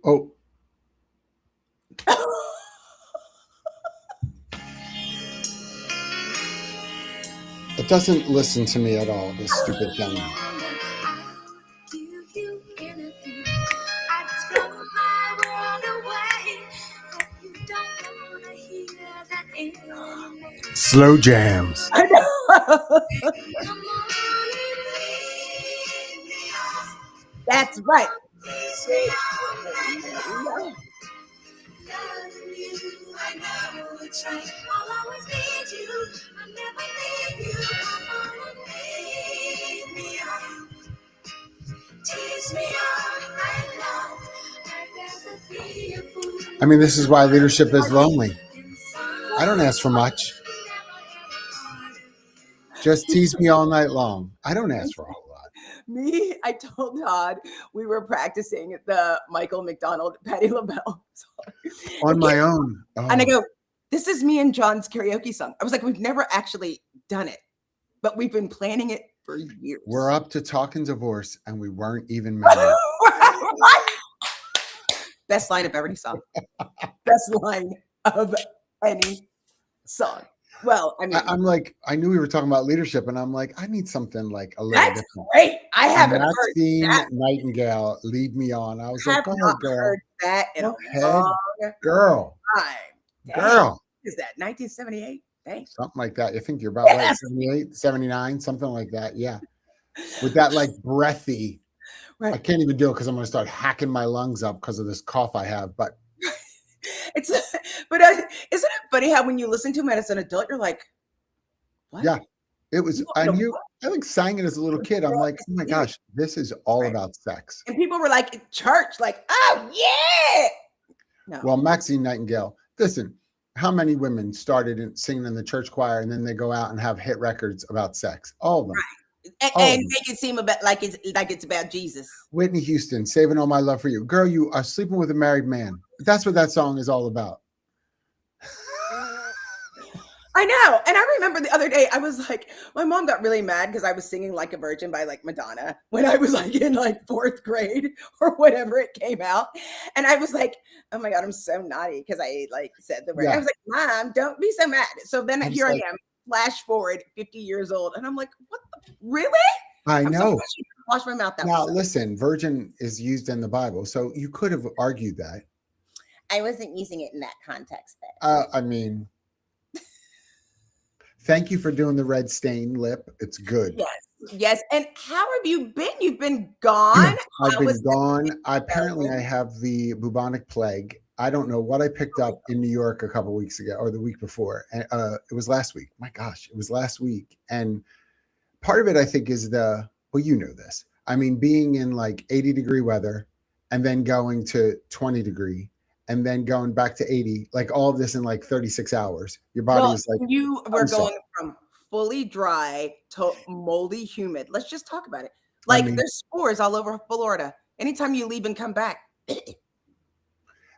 Oh, it doesn't listen to me at all, this stupid thing. Slow jams. I know. That's right. I mean, this is why leadership is lonely. I don't ask for much. Just tease me all night long. I don't ask for a whole lot. I told Todd we were practicing the Michael McDonald, Patti LaBelle song. On my own. And I Oh, go, this is me and John's karaoke song. I was like, we've never actually done it, but we've been planning it for years. we're up to talking divorce and we weren't even married. Best line of every song. Best line of any song. Well, I mean, I'm like, I knew we were talking about leadership, and I'm like, I need something like a little that's different. great. I haven't heard Maxine that. Nightingale, Lead Me On. I was I like, have go ahead, not girl. heard that in Go a ahead, long girl. time. Dang. Girl. Is that 1978? Thanks. Something like that. You think you're about right, Yes. 78, 79, something like that. Yeah. With that like breathy. I Right. can't even do it because I'm going to start hacking my lungs up because of this cough I have. But It's but isn't it funny how when you listen to him as an adult, you're like, what? yeah, it was, You I don't know knew, what? I like sang it as a little kid. I'm like, oh my gosh, this is all Right. about sex. And people were like at church, like, oh yeah. No. Well, Maxine Nightingale, listen, how many women started singing in the church choir and then they go out and have hit records about sex? All of them. And make it seem about like it's about Jesus. Whitney Houston, Saving All My Love for You. Girl, you are sleeping with a married man. That's what that song is all about. I know. And I remember the other day, I was like, my mom got really mad because I was singing Like a Virgin by like Madonna when I was like in like 4th grade or whatever it came out. And I was like, oh my God, I'm so naughty because I like said the word. Yeah. I was like, Mom, don't be so mad. So then I'm here like, I am, flash forward 50 years old. And I'm like, what the, really? I I'm so know. glad she didn't wash my mouth. That Now, was so. listen, virgin is used in the Bible, so you could have argued that. I wasn't using it in that context then. I mean, thank you for doing the red stain lip. It's good. Yes. Yes. And how have you been? You've been gone. I've How been was gone. Apparently, I have the bubonic plague. I don't know what I picked up in New York a couple weeks ago or the week before. And it was last week. My gosh, it was last week. And part of it, I think, is well, you know this. I mean, being in like 80-degree weather and then going to 20-degree and then going back to 80, like all of this in like 36 hours. Your body well, is like, you were I'm sorry. going from fully dry to moldy humid. Let's just talk about it. I Like mean, there's spores all over Florida. Anytime you leave and come back, and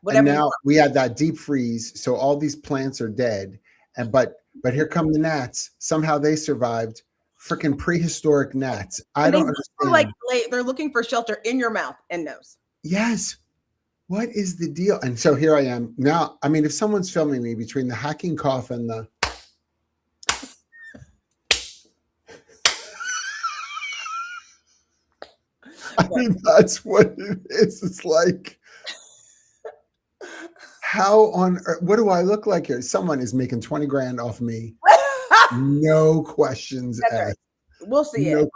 whatever you now want. we had that deep freeze, so all these plants are dead. And but here come the gnats. Somehow they survived. Freaking prehistoric gnats. I And they don't look understand. like they're looking for shelter in your mouth and nose. Yes. What is the deal? And so here I am now. I mean, if someone's filming me between the hacking cough and the I mean, that's what it is. It's like, how on earth, what do I look like here? Someone is making 20 grand off me. No questions That's asked. right. We'll see No, it.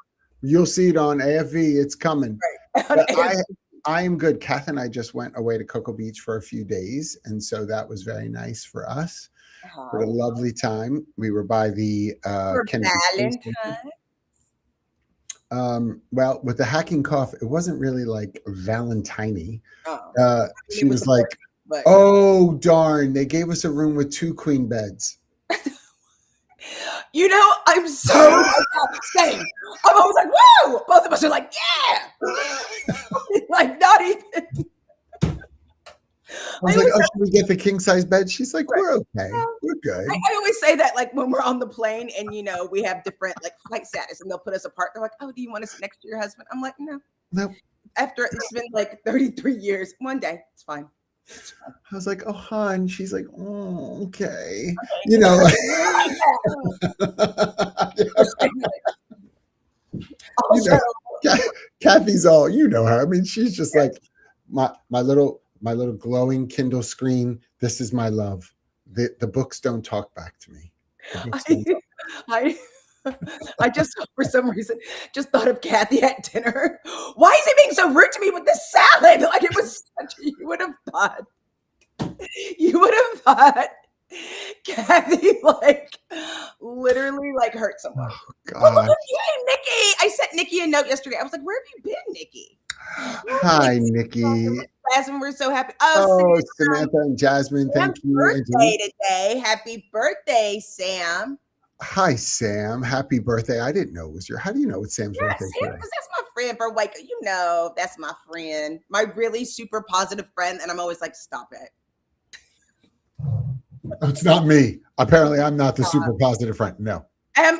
you'll see it on AFV. It's coming. Right. But I am good. Kath and I just went away to Cocoa Beach for a few days. And so that was very nice for us. We had a lovely time. We were by the For Kennedy Space Station. Valentine's. Well, with the hacking cough, it wasn't really like Valentine-y. Oh. She was like, But oh, darn, they gave us a room with 2 queen beds. you know, I'm so same. I'm always like, whoa! Both of us are like, yeah. Like not even. I was like, oh, should we get the king size bed? She's like, Right. we're okay. We're good. I always say that like when we're on the plane and you know we have different like flight status and they'll put us apart. They're like, oh, do you want to sit next to your husband? I'm like, no. Nope. after it's been like 33 years. One day, it's fine. I was like, oh, hon. She's like, oh, okay. Okay. Also, Kathy's all, her. I mean, she's just like my little glowing Kindle screen. This is my love. The books don't talk back to me. I I just for some reason just thought of Kathy at dinner. Why is he being so rude to me with this salad? Like it was such you would have thought Kathy like literally like hurt someone. Oh Well, look God. at you, Nikki. I sent Nikki a note yesterday. I was like, where have you been, Nikki? Hi, Nikki. Jasmine, we're so happy. Oh, Samantha and Jasmine, thank you. Birthday today. Happy birthday, Sam. Hi, Sam. Happy birthday. I didn't know it was how do you know it's Sam's birthday Sam, today? because that's my friend for Waco. That's my friend. My really super positive friend. And I'm always like, stop it. It's not me. Apparently, I'm not the super positive friend. No. You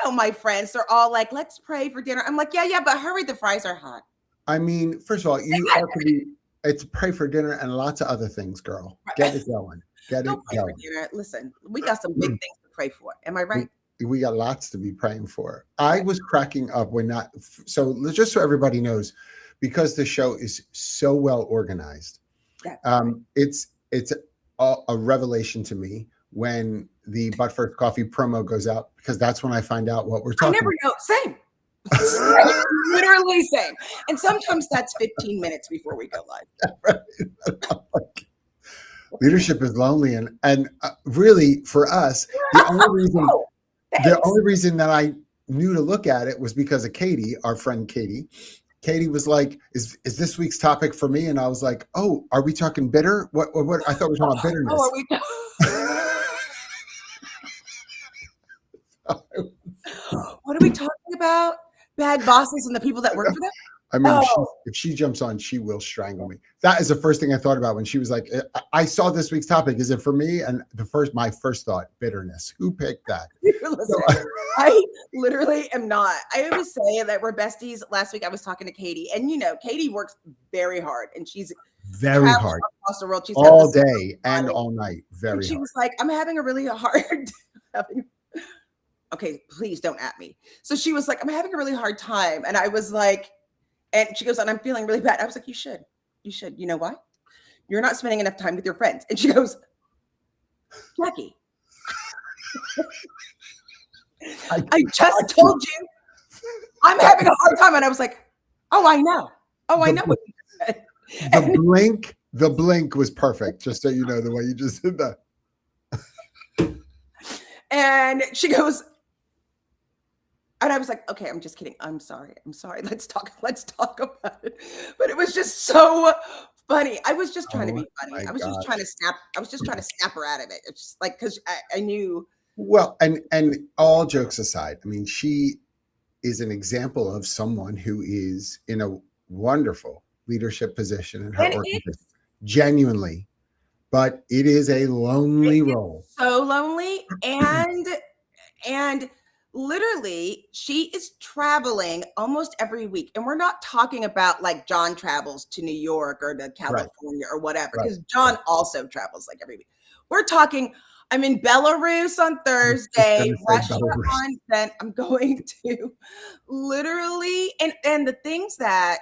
know my friends. They're all like, let's pray for dinner. I'm like, yeah, but hurry, the fries are hot. I mean, first of all, you are to be. It's pray for dinner and lots of other things, girl. Get it going. Get it going. Listen, we got some big things to pray for. Am I right? We got lots to be praying for. I was cracking up when not. So just so everybody knows, because the show is so well organized, it's a revelation to me when the But First Coffee promo goes out, because that's when I find out what we're talking about. I never know. Same. Literally same. And sometimes that's 15 minutes before we go live. Leadership is lonely, and really for us, the only reason that I knew to look at it was because of Katie, our friend Katie. Katie was like, "Is this week's topic for me?" And I was like, "Oh, are we talking bitter? What? I thought we were talking about bitterness." Oh, are we? What are we talking about? Bad bosses and the people that work for them? I mean, if she jumps on, she will strangle me. That is the first thing I thought about when she was like, I saw this week's topic. Is it for me? And my first thought, bitterness. Who picked that? Listen, I literally am not. I always say that we're besties. Last week I was talking to Katie, and Katie works very hard, and she's very hard across the world. She's all day and all night. Very. She hard. was like, I'm having a really hard. Okay, please don't at me. So she was like, I'm having a really hard time. And I was like, and she goes, and I'm feeling really bad. I was like, you should. You know why? You're not spending enough time with your friends. And she goes, Jackye, I just told you I'm having a hard time. And I was like, oh, I know. Oh, I know what you said. The blink was perfect. Just so you know, the way you just did that. And she goes, and I was like, okay, I'm just kidding. I'm sorry. Let's talk about it. But it was just so funny. I was just trying to be funny. I was just trying to snap her out of it. It's just like, because I knew. Well, and all jokes aside, I mean, she is an example of someone who is in a wonderful leadership position in her organization. Genuinely. But it is a lonely role. So lonely. And literally, she is traveling almost every week. And we're not talking about like John travels to New York or to California or whatever, because John also travels like every week. We're talking, I'm in Belarus on Thursday, Russia on then. I'm going to literally, and the things that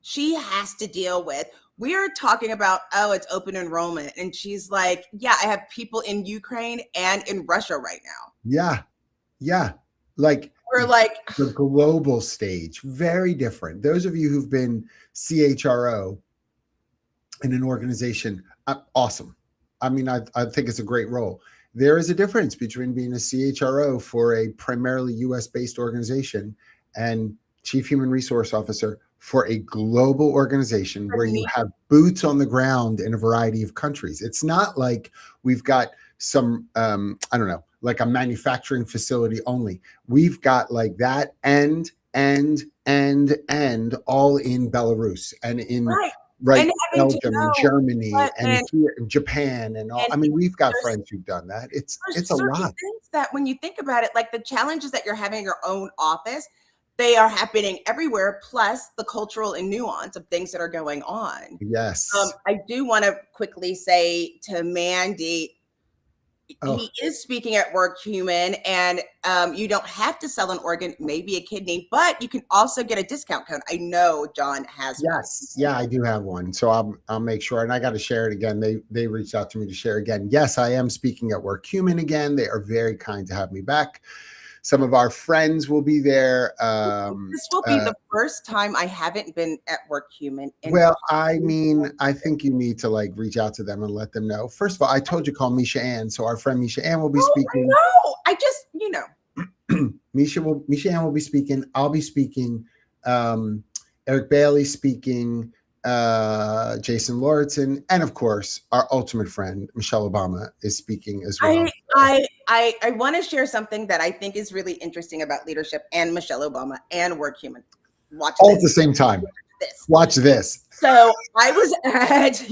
she has to deal with. We're talking about, it's open enrollment. And she's like, yeah, I have people in Ukraine and in Russia right now. Yeah. Like we're like the global stage, very different. Those of you who've been CHRO in an organization, awesome. I mean, I think it's a great role. There is a difference between being a CHRO for a primarily US-based organization and Chief Human Resource Officer for a global organization where you have boots on the ground in a variety of countries. It's not like we've got some, I don't know, like a manufacturing facility only. We've got like that and all in Belarus and in Belgium and Germany and here in Japan and all. I mean, we've got friends who've done that. It's a lot. Things that when you think about it, like the challenges that you're having in your own office, they are happening everywhere, plus the cultural and nuance of things that are going on. Yes. I do want to quickly say to Mandy, Oh, he is speaking at Work Human, and you don't have to sell an organ, maybe a kidney, but you can also get a discount code. I know John has one. yes. Yeah, I do have one. So I'll make sure, and I got to share it again. They reached out to me to share again. Yes, I am speaking at Work Human again. They are very kind to have me back. Some of our friends will be there. This will be the first time I haven't been at Work Human. Well, I mean, I think you need to like reach out to them and let them know. First of all, I told you call Misha Ann, so our friend Misha Ann will be speaking. No, I just Misha Ann will be speaking. I'll be speaking. Eric Bailey speaking. Jason Lauritsen, and of course, our ultimate friend Michelle Obama is speaking as well. I want to share something that I think is really interesting about leadership and Michelle Obama and Work Human. Watch all this. at the same time. This. Watch this. So I was at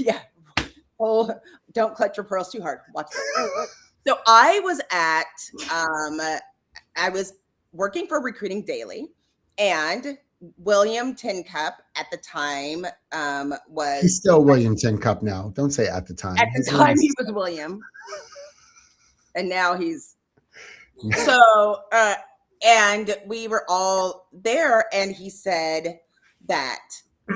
Oh, don't clutch your pearls too hard. Watch this. So I was at I was working for Recruiting Daily, and William Tincup at the time was He's still William Tincup now. Don't say at the time. At the time he was William, and now he's so. And we were all there, and he said that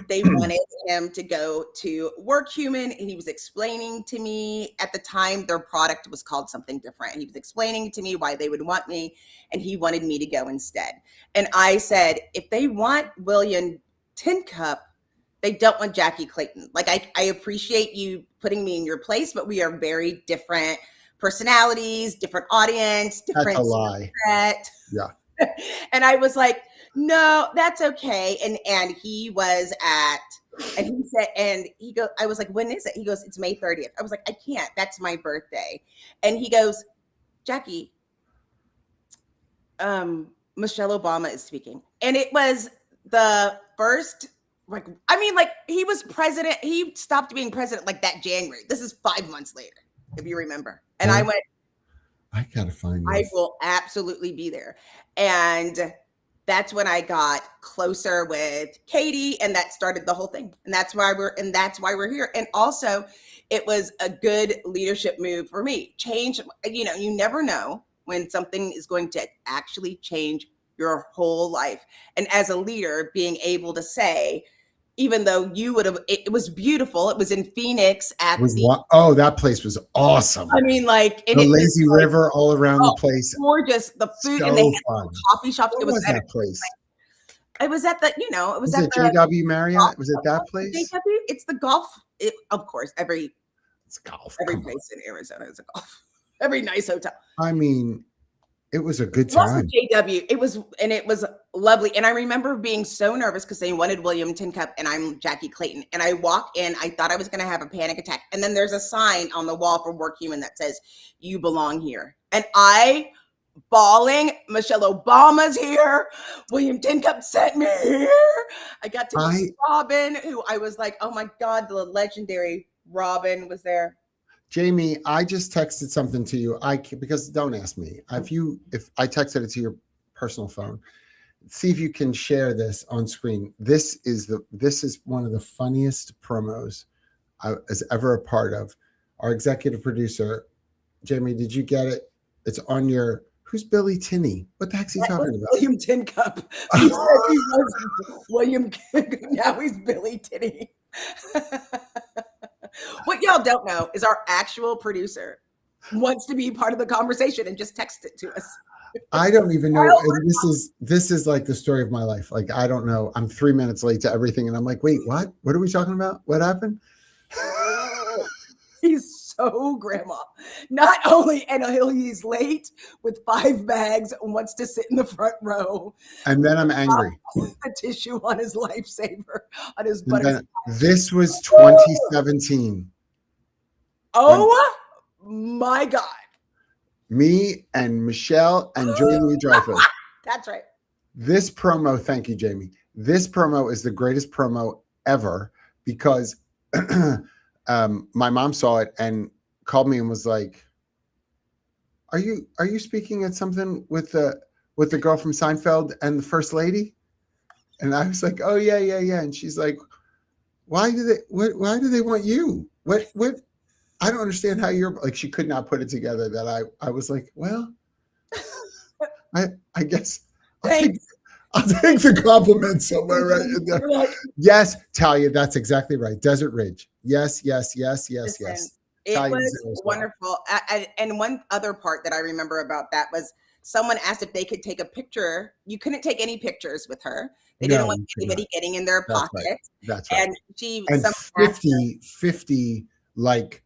they wanted him to go to Work Human, and he was explaining to me at the time their product was called something different. He was explaining to me why they would want me, and he wanted me to go instead. And I said, if they want William Tincup, they don't want Jackye Clayton. Like, I appreciate you putting me in your place, but we are very different personalities, different audience, different. That's a lie. Set. Yeah. And I was like, no, that's okay. And he was at, and he said, and he goes, I was like, when is it? He goes, it's May 30th. I was like, I can't, that's my birthday. And he goes, Jackye, Michelle Obama is speaking. And it was the first, like, I mean, like, he was president. He stopped being president like that January. This is 5 months later, if you remember. And I went, I gotta find this. I will absolutely be there. And that's when I got closer with Katie, and that started the whole thing. And that's why we're here. And also, it was a good leadership move for me. Change, you never know when something is going to actually change your whole life. And as a leader, being able to say, even though you would have, it was beautiful. It was in Phoenix at that place was awesome. I mean, like the lazy river all around the place. Gorgeous. The food so and they had fun. Coffee shops. What was that place? It was at the, it was at the JW Marriott. Was it that place? JW? It's the golf. Of course, it's golf. Every place in Arizona is a golf. Every nice hotel. I mean, it was a good time. JW. It was lovely. And I remember being so nervous because they wanted William Tincup and I'm Jackye Clayton. And I walk in, I thought I was going to have a panic attack. And then there's a sign on the wall for Work Human that says, you belong here. And I bawling, Michelle Obama's here. William Tincup sent me here. I got to meet Robin, who I was like, oh my God, the legendary Robin was there. Jamie, I just texted something to you. Because don't ask me. If I texted it to your personal phone, see if you can share this on screen. This is one of the funniest promos I was ever a part of. Our executive producer, Jamie, did you get it? It's on your. Who's Billy Tinney? What the heck's he talking about? William Tincup. He said he was William. Now he's Billy Tinney. What y'all don't know is our actual producer wants to be part of the conversation and just text it to us. I don't even know. This is like the story of my life. Like, I don't know. I'm 3 minutes late to everything. And I'm like, wait, what? What are we talking about? What happened? He's so grandma. Not only, and he's late with 5 bags and wants to sit in the front row. And then I'm angry. A tissue on his lifesaver, on his butter. This was 2017. Oh my God. Me and Michelle and Julie Dreyfus. That's right. This promo, thank you, Jamie. This promo is the greatest promo ever because my mom saw it and called me and was like, "Are you speaking at something with the girl from Seinfeld and the first lady?" And I was like, oh yeah, yeah, yeah. And she's like, why do they want you? What I don't understand how you're like, she could not put it together that I was like, well, I guess I'll take Thanks. I'll take the compliment somewhere right in there. You're like, Yes, Talia, that's exactly right. Desert Ridge. Yes, yes, yes, yes, listen, yes. it Talia was Zero as well. wonderful. And one other part that I remember about that was someone asked if they could take a picture. You couldn't take any pictures with her. They didn't No, want you cannot. anybody getting in their That's right. pockets. That's right. And And someone asked her, 50 like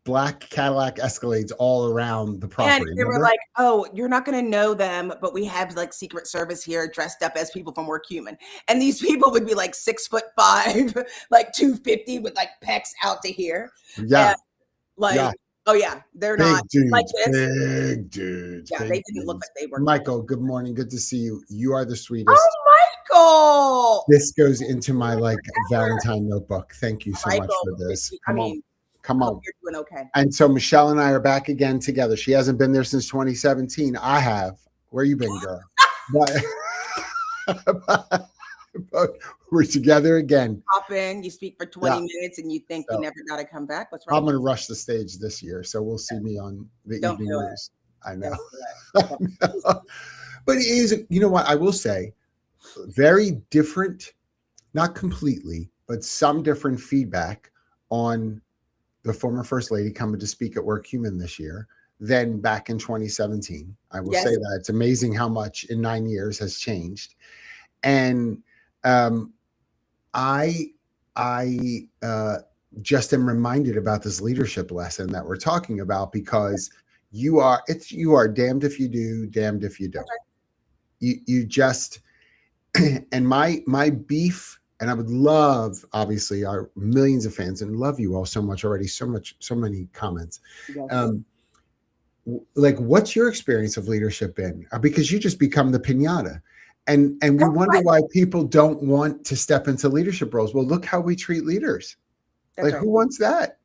black Cadillac Escalades all around the and property. they were Remember? like, "Oh, you're not going to know them, but we have like Secret Service here dressed up as people from Work Human." And these people would be like 6'5", like 250 with like pecs out to here. Yeah. And like, Yeah. oh yeah, they're not Big like dudes. this. Big dudes. Yeah, Big they didn't look dudes. like they were. Michael, good morning. Good to see you. You are the sweetest. Oh, Michael. This goes into my like Valentine notebook. Thank you so much Michael, for this. I Come on. mean, Come I hope on. you're doing okay. And so Michelle and I are back again together. She hasn't been there since 2017. I have. Where you been, girl? But we're together again. Hop in, you speak for 20 minutes, and you think you never got to come back. What's wrong? I'm going to rush the stage this year, so we'll see me on the Don't evening do it. news. I know. Don't do it. But it is, you know what, I will say, very different, not completely, but some different feedback on the former First Lady coming to speak at Work Human this year than back in 2017. I will say that. It's amazing how much in 9 years has changed. And I just am reminded about this leadership lesson that we're talking about, because you are damned if you do, damned if you don't. You just, and my beef, and I would love, obviously, our millions of fans, and love you all so much already, so many comments. Yes. Like, what's your experience of leadership been? Because you just become the piñata. And we wonder why people don't want to step into leadership roles. Well, look how we treat leaders. That's like, who wants that?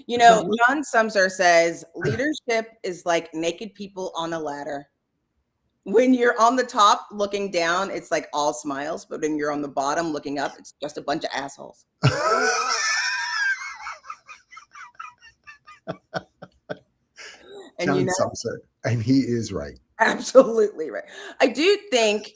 You know, John Sumser says leadership is like naked people on a ladder. When you're on the top looking down, it's like all smiles. But when you're on the bottom looking up, it's just a bunch of assholes. And John Sumser, and he is right. Absolutely right. I do think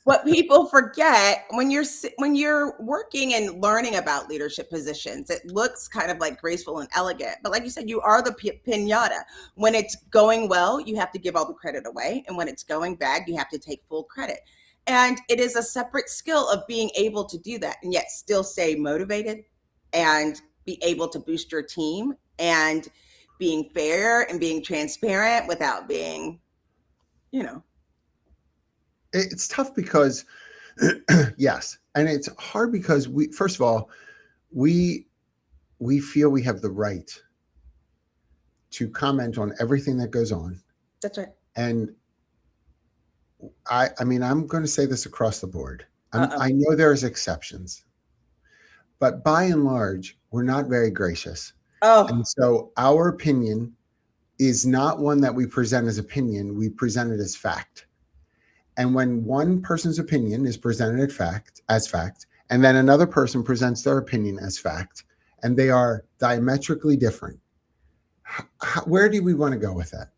what people forget when you're working and learning about leadership positions, it looks kind of like graceful and elegant, but like you said, you are the piñata. When it's going well, you have to give all the credit away, and when it's going bad, you have to take full credit. And it is a separate skill of being able to do that and yet still stay motivated and be able to boost your team and being fair and being transparent without being, It's tough because, yes, and it's hard because first of all, we feel we have the right to comment on everything that goes on. That's right. And I mean, I'm going to say this across the board. I know there's exceptions, but by and large, we're not very gracious. And so our opinion is not one that we present as opinion. We present it as fact. And when one person's opinion is presented as fact, and then another person presents their opinion as fact, and they are diametrically different, where do we want to go with that?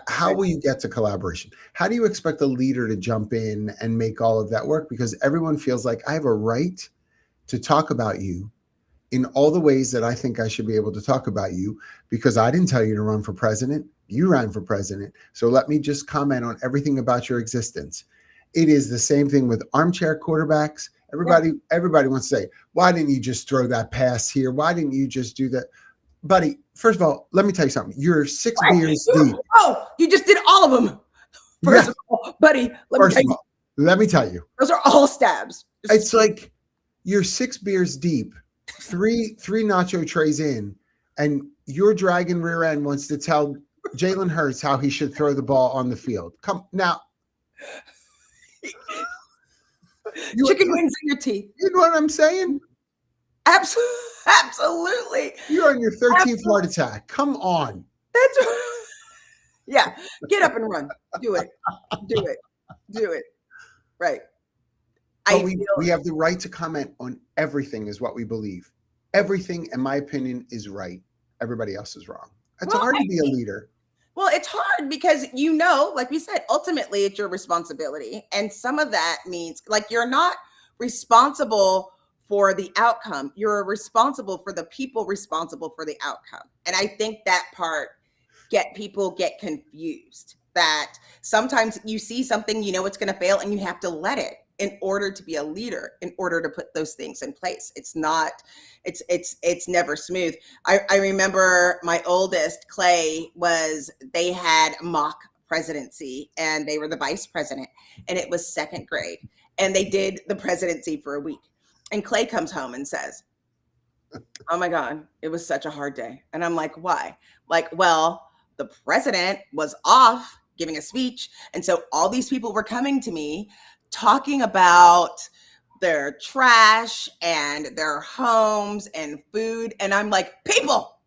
How will you get to collaboration? How do you expect a leader to jump in and make all of that work? Because everyone feels like I have a right to talk about you in all the ways that I think I should be able to talk about you, because I didn't tell you to run for president. You ran for president. So let me just comment on everything about your existence. It is the same thing with armchair quarterbacks. Everybody wants to say, why didn't you just throw that pass here? Why didn't you just do that? Buddy, first of all, let me tell you something. You're 6 beers deep. Oh, you just did all of them. First of all, buddy, let me tell you. Those are all stabs. It's like you're 6 beers deep, three nacho trays in, and your dragon rear end wants to tell Jalen Hurts how he should throw the ball on the field. Come now. Chicken wings in your teeth. You know what I'm saying? Absolutely. You're on your 13th heart attack. Come on. That's right. Yeah. Get up and run. Do it. Do it. Do it. Right. But I we feel have the right to comment on everything is what we believe. Everything, in my opinion, is right. Everybody else is wrong. It's well, hard to be a leader. well, it's hard because like we said, ultimately it's your responsibility. And some of that means like you're not responsible for the outcome. You're responsible for the people responsible for the outcome. And I think that part people get confused that sometimes you see something, you know, it's going to fail and you have to let it in order to be a leader, in order to put those things in place. It's not, it's never smooth. I remember my oldest Clay they had mock presidency and they were the vice president and it was second grade and they did the presidency for a week. And Clay comes home and says, "Oh my God, it was such a hard day." And I'm like, "Why?" Like, well, the president was off giving a speech. And so all these people were coming to me talking about their trash and their homes and food. And I'm like, "People,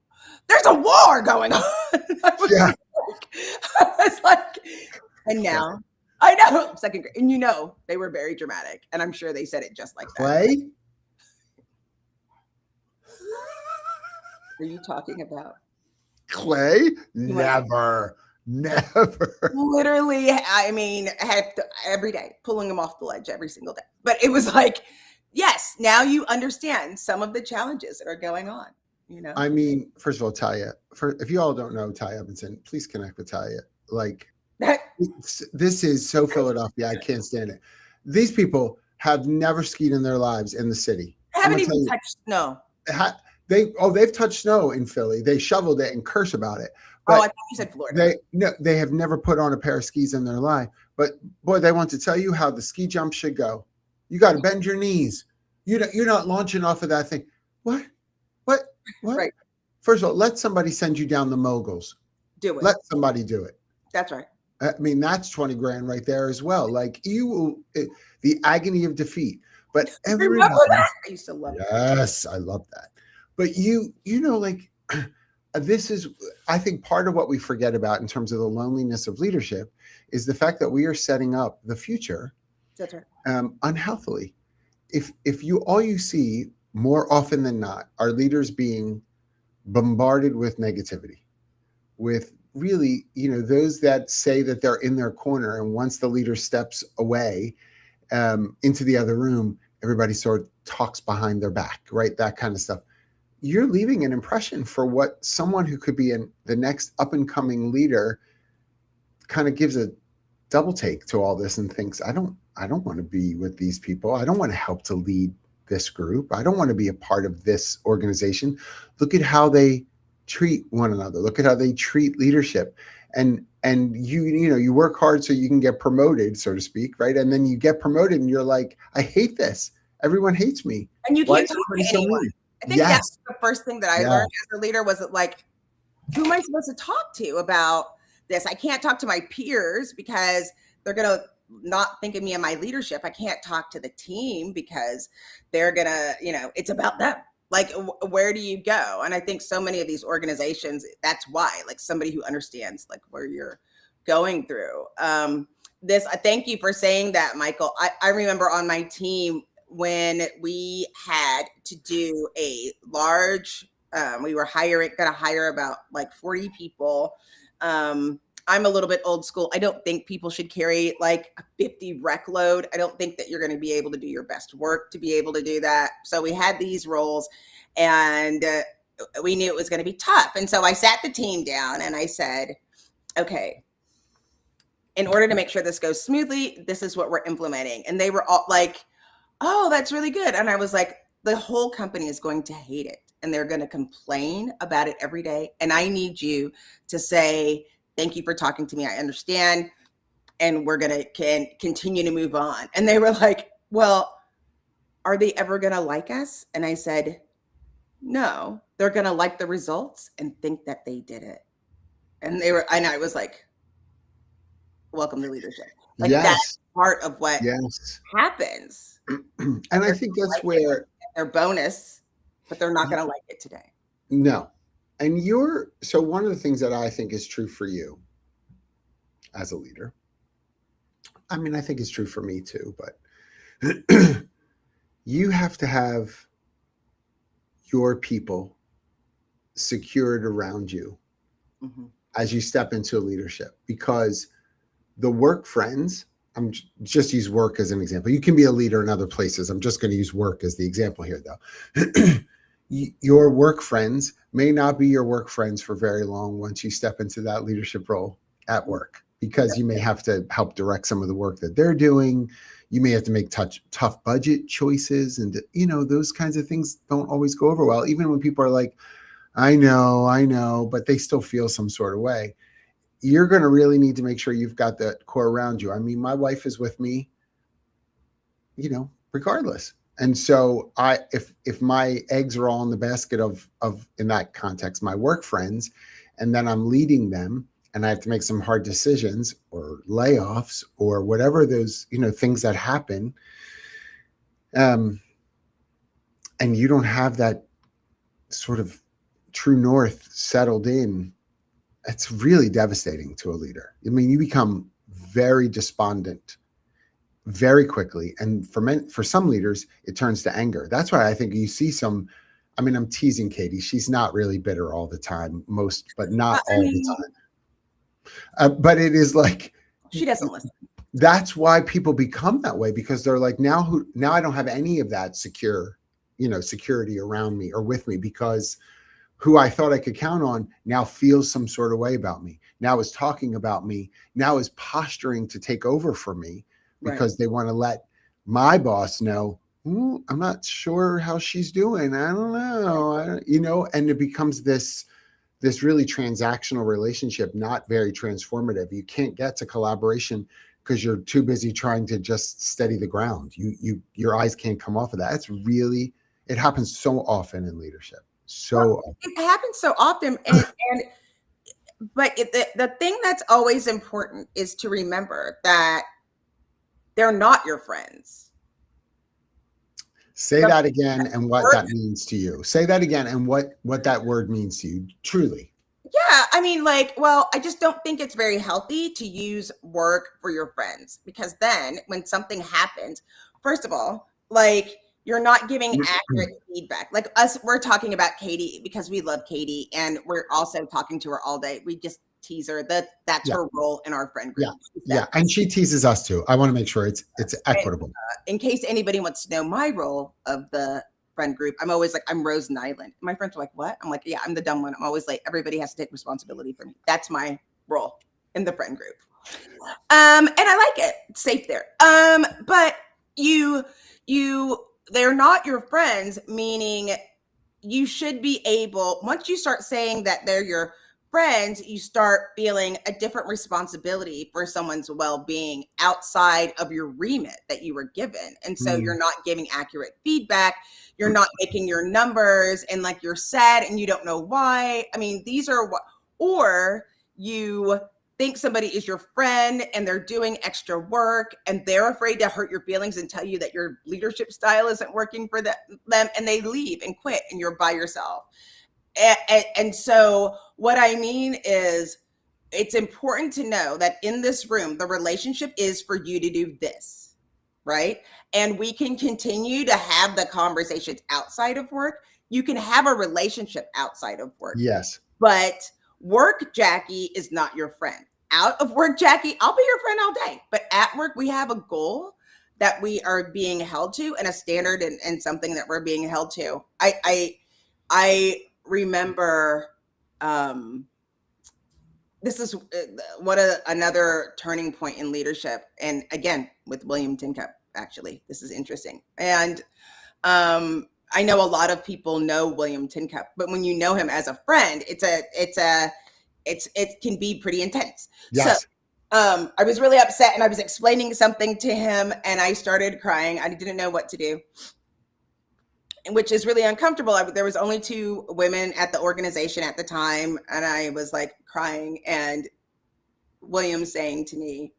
there's a war going on." Yeah. I was like, and Yeah. now I know second grade. And you know, they were very dramatic. And I'm sure they said it just like that. Clay? Are you talking about? Clay? You wanna- Never. Never. Literally, I mean, I had every day pulling him off the ledge every single day. But it was like, yes, now you understand some of the challenges that are going on, you know? I mean, first of all, Talia, if you all don't know Talia Evanson, please connect with Talia. Like, this is so Philadelphia. I can't stand it. These people have never skied in their lives in the city. I haven't even touched snow. They've touched snow in Philly. They shoveled it and curse about it. I But thought you said Florida. they have never put on a pair of skis in their life. But boy, they want to tell you how the ski jump should go. You got to bend your knees. You're not launching off of that thing. What? Right. First of all, let somebody send you down the moguls. Do it. Let somebody do it. That's right. I mean, that's 20 grand right there as well. Like the agony of defeat. But everybody, Remember that? I used to love it. yes, I love that. But you know, like this is, I think, part of what we forget about in terms of the loneliness of leadership is the fact that we are setting up the future That's right. Unhealthily. If all you see more often than not are leaders being bombarded with negativity, with really, you know, those that say that they're in their corner, and once the leader steps away into the other room, everybody sort of talks behind their back, right? That kind of stuff. You're leaving an impression for what someone who could be the next up and coming leader kind of gives a double take to all this and thinks, I don't want to be with these people. I don't want to help to lead this group. I don't want to be a part of this organization. Look at how they treat one another. Look at how they treat leadership. And you work hard so you can get promoted, so to speak, right? And then you get promoted and you're like, I hate this. Everyone hates me. And you Why can't is talk to everybody so anyone. mean? I think Yes. that's the first thing that I Yeah. learned as a leader was like, who am I supposed to talk to about this? I can't talk to my peers because they're going to not think of me and my leadership. I can't talk to the team because they're going to, it's about them. Like, where do you go? And I think so many of these organizations, that's why, like somebody who understands like where you're going through. Thank you for saying that, Michael. I remember on my team when we had to do a large, we were going to hire about like 40 people. I'm a little bit old school. I don't think people should carry like a 50 rec load. I don't think that you're going to be able to do your best work to be able to do that. So we had these roles and we knew it was going to be tough. And so I sat the team down and I said, okay, in order to make sure this goes smoothly, this is what we're implementing. And they were all like, oh, that's really good. And I was like, the whole company is going to hate it and they're going to complain about it every day. And I need you to say, thank you for talking to me. I understand. And we're going to continue to move on. And they were like, well, are they ever going to like us? And I said, no, they're going to like the results and think that they did it. And I was like, welcome to leadership. Like that's part of what happens. And I think that's where their bonus, but they're not going to like it today. No. And so one of the things that I think is true for you as a leader, I mean, I think it's true for me too, but You have to have your people secured around you Mm-hmm. as you step into leadership, because the work friends, I'm just use work as an example. You can be a leader in other places. I'm just going to use work as the example here, though. Your work friends may not be your work friends for very long once you step into that leadership role at work, because you may have to help direct some of the work that they're doing. You may have to make tough budget choices, and those kinds of things don't always go over well, even when people are like, I know, but they still feel some sort of way. You're going to really need to make sure you've got that core around you. I mean, my wife is with me, regardless. And so if my eggs are all in the basket of in that context, my work friends, and then I'm leading them and I have to make some hard decisions or layoffs or whatever those, things that happen. Um, and you don't have that sort of true north settled in, it's really devastating to a leader. I mean, you become very despondent very quickly, and for some leaders, it turns to anger. That's why I think you see some. I mean, I'm teasing Katie. She's not really bitter all the time, but not I all the mean, time. But it is like she doesn't listen. that's why people become that way, because they're like, now I don't have any of that security around me or with me, because who I thought I could count on now feels some sort of way about me, now is talking about me, now is posturing to take over for me, Right. because they want to let my boss know, I'm not sure how she's doing. I don't know. And it becomes this really transactional relationship, not very transformative. You can't get to collaboration because you're too busy trying to just steady the ground. Your eyes can't come off of that. It happens so often in leadership. Well, So often. it happens so often, and but the thing that's always important is to remember that they're not your friends. Say The that again and what work, that means to you. Say that again and what that word means to you, truly. yeah, I mean, well, I just don't think it's very healthy to use work for your friends, because then when something happens, first of all, you're not giving accurate feedback. Like us, we're talking about Katie because we love Katie and we're also talking to her all day. We just tease her that that's Yeah. her role in our friend group. Yeah. Yeah. And she teases us too. I want to make sure it's And, equitable. in case anybody wants to know my role of the friend group, I'm always like, I'm Rose Nyland. My friends are like, what? I'm like, yeah, I'm the dumb one. I'm always like, everybody has to take responsibility for me. That's my role in the friend group. And I like it. It's safe there. But you they're not your friends, meaning you should be able, once you start saying that they're your friends, you start feeling a different responsibility for someone's well-being outside of your remit that you were given. And so you're not giving accurate feedback, you're not making your numbers, and like you're sad and you don't know why. I mean, these are what, or you think somebody is your friend and they're doing extra work and they're afraid to hurt your feelings and tell you that your leadership style isn't working for them, and they leave and quit and you're by yourself. And so what I mean is, it's important to know that in this room, the relationship is for you to do this, right? And we can continue to have the conversations outside of work. You can have a relationship outside of work. Yes. But work, Jackye, is not your friend. Out of work, Jackye, I'll be your friend all day. But at work, we have a goal that we are being held to, and a standard, and something that we're being held to. I remember this is another turning point in leadership, and again with William Tincup. Actually, this is interesting, and I know a lot of people know William Tincup, but when you know him as a friend, it can be pretty intense. Yes. So I was really upset and I was explaining something to him and I started crying. I didn't know what to do, which is really uncomfortable. There was only 2 women at the organization at the time, and I was like crying, and William saying to me,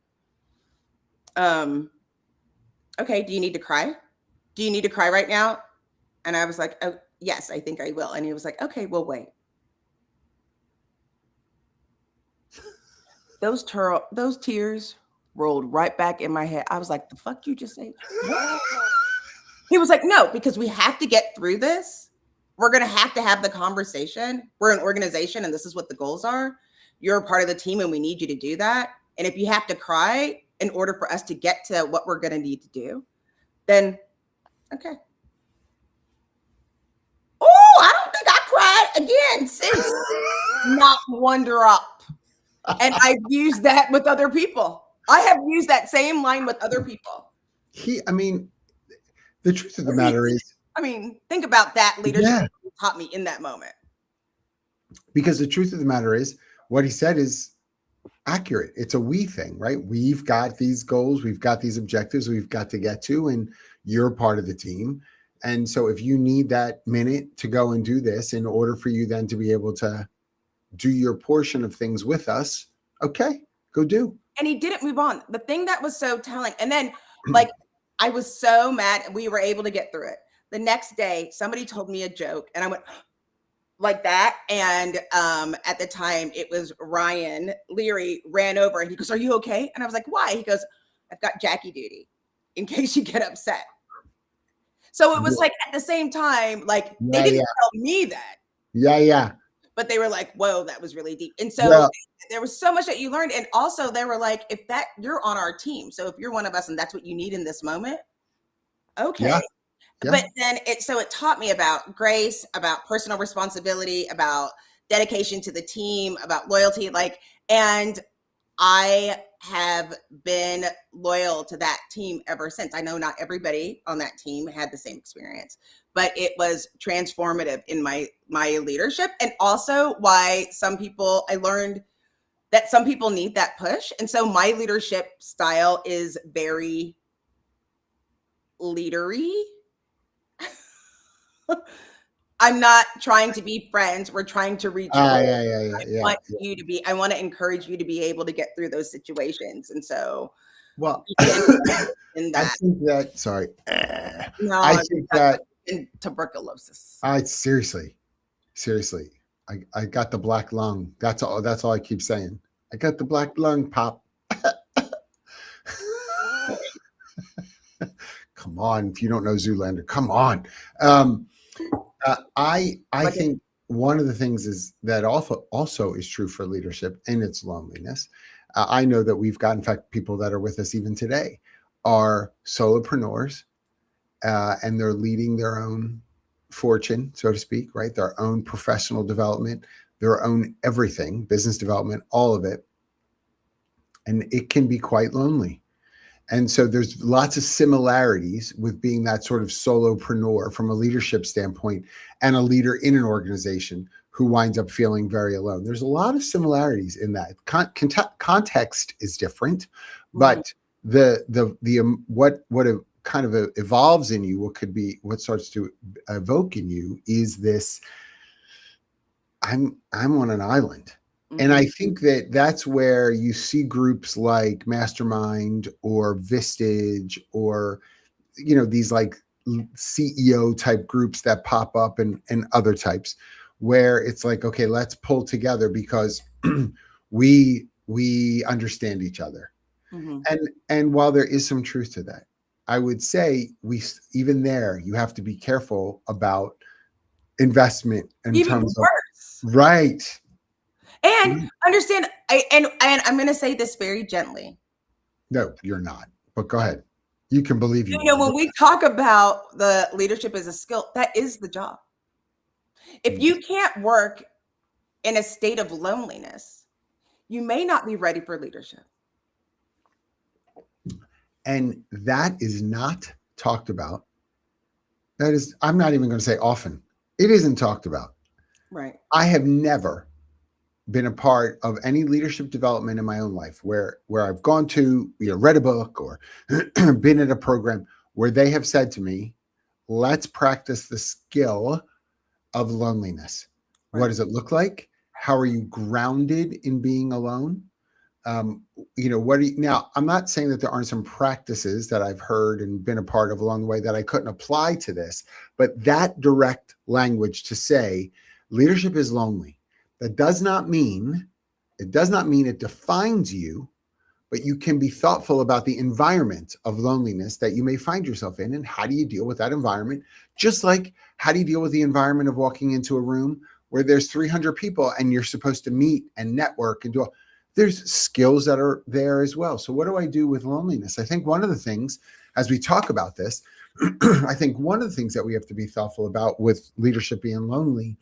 okay, do you need to cry? Do you need to cry right now? And I was like, oh, yes, I think I will. And he was like, okay, we'll wait. Those tears rolled right back in my head. I was like, the fuck you just say? What? He was like, no, because we have to get through this. We're going to have the conversation. We're an organization and this is what the goals are. You're a part of the team and we need you to do that. And if you have to cry in order for us to get to what we're going to need to do, then okay. Oh, I don't think I cried again since. Not one drop. And I've used that with other people. I have used that same line with other people. I mean, the truth of the matter is, I mean, think about that leadership taught me in that moment. Because the truth of the matter is, what he said is accurate. It's a we thing, right? We've got these goals, we've got these objectives we've got to get to, and you're part of the team. And so if you need that minute to go and do this in order for you then to be able to do your portion of things with us, okay, go do. And he didn't move on. The thing that was so telling, and then like, I was so mad. We were able to get through it. The next day, somebody told me a joke and I went like that. And at the time it was Ryan Leary ran over and he goes, are you okay? And I was like, why? He goes, I've got Jackye duty in case you get upset. So it was like at the same time, like they didn't tell me that. Yeah. But they were like, whoa, that was really deep. And so there was so much that you learned. And also they were like, if that you're on our team. So if you're one of us and that's what you need in this moment. Okay. Yeah. But then it taught me about grace, about personal responsibility, about dedication to the team, about loyalty. And I have been loyal to that team ever since. I know not everybody on that team had the same experience, but it was transformative in my leadership. And also why I learned that some people need that push. And so my leadership style is very leadery. I'm not trying to be friends. We're trying to reach. I want to encourage you to be able to get through those situations. And so, I think that, sorry. No, I think that tuberculosis. Seriously. I got the black lung. That's all I keep saying. I got the black lung, Pop. Come on. If you don't know Zoolander, come on. I think one of the things is that also is true for leadership and its loneliness. I know that we've got, in fact, people that are with us even today are solopreneurs, and they're leading their own fortune, so to speak, right? Their own professional development, their own everything, business development, all of it. And it can be quite lonely. And so there's lots of similarities with being that sort of solopreneur from a leadership standpoint and a leader in an organization who winds up feeling very alone. There's a lot of similarities in that. Context is different, but what kind of evolves in you, what starts to evoke in you is this, I'm on an island. And I think that's where you see groups like Mastermind or Vistage or, these like CEO type groups that pop up and other types where it's like, okay, let's pull together because we understand each other. And while there is some truth to that, I would say even there, you have to be careful about investment in terms of, right. And understand, and I'm going to say this very gently. No, you're not. But go ahead. You can believe you. When we talk about the leadership as a skill, that is the job. If you can't work in a state of loneliness, you may not be ready for leadership. And that is not talked about. That is, I'm not even going to say often. It isn't talked about. Right. I have never been a part of any leadership development in my own life where I've gone to, read a book or been at a program where they have said to me, let's practice the skill of loneliness. Right. What does it look like? How are you grounded in being alone? Now I'm not saying that there aren't some practices that I've heard and been a part of along the way that I couldn't apply to this, but that direct language to say leadership is lonely. That does not mean it defines you, but you can be thoughtful about the environment of loneliness that you may find yourself in, and how do you deal with that environment? Just like how do you deal with the environment of walking into a room where there's 300 people and you're supposed to meet and network and do all, there's skills that are there as well. So what do I do with loneliness? I think one of the things, as we talk about this, I think one of the things that we have to be thoughtful about with leadership being lonely,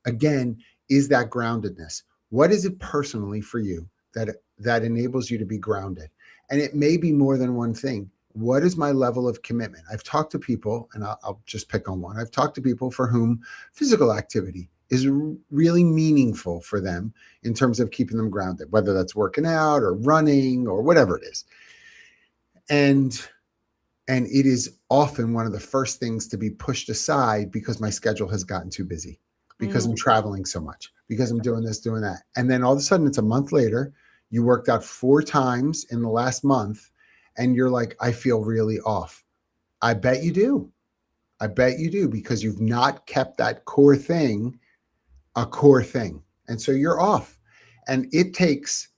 again, is that groundedness. What is it personally for you that enables you to be grounded? And it may be more than one thing. What is my level of commitment? I've talked to people, and I'll just pick on one. I've talked to people for whom physical activity is really meaningful for them in terms of keeping them grounded, whether that's working out or running or whatever it is. And it is often one of the first things to be pushed aside because my schedule has gotten too busy, because I'm traveling so much, because I'm doing this, doing that. And then all of a sudden it's a month later, you worked out 4 times in the last month and you're like, I feel really off. I bet you do. I bet you do, because you've not kept that core thing a core thing. And so you're off. And it takes,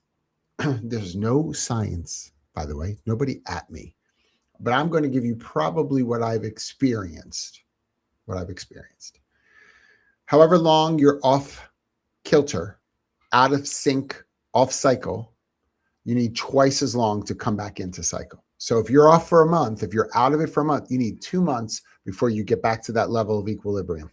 there's no science, by the way, nobody at me, but I'm going to give you probably what I've experienced. However long you're off kilter, out of sync, off cycle, you need twice as long to come back into cycle. So if you're off for a month, if you're out of it for a month, you need 2 months before you get back to that level of equilibrium.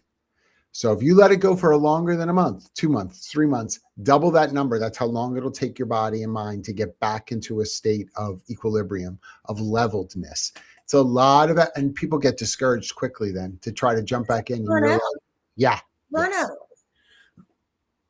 So if you let it go for longer than a month, 2 months, 3 months, double that number. That's how long it'll take your body and mind to get back into a state of equilibrium, of leveledness. It's a lot of it, and people get discouraged quickly then to try to jump back in. And you're like, yeah. Yes.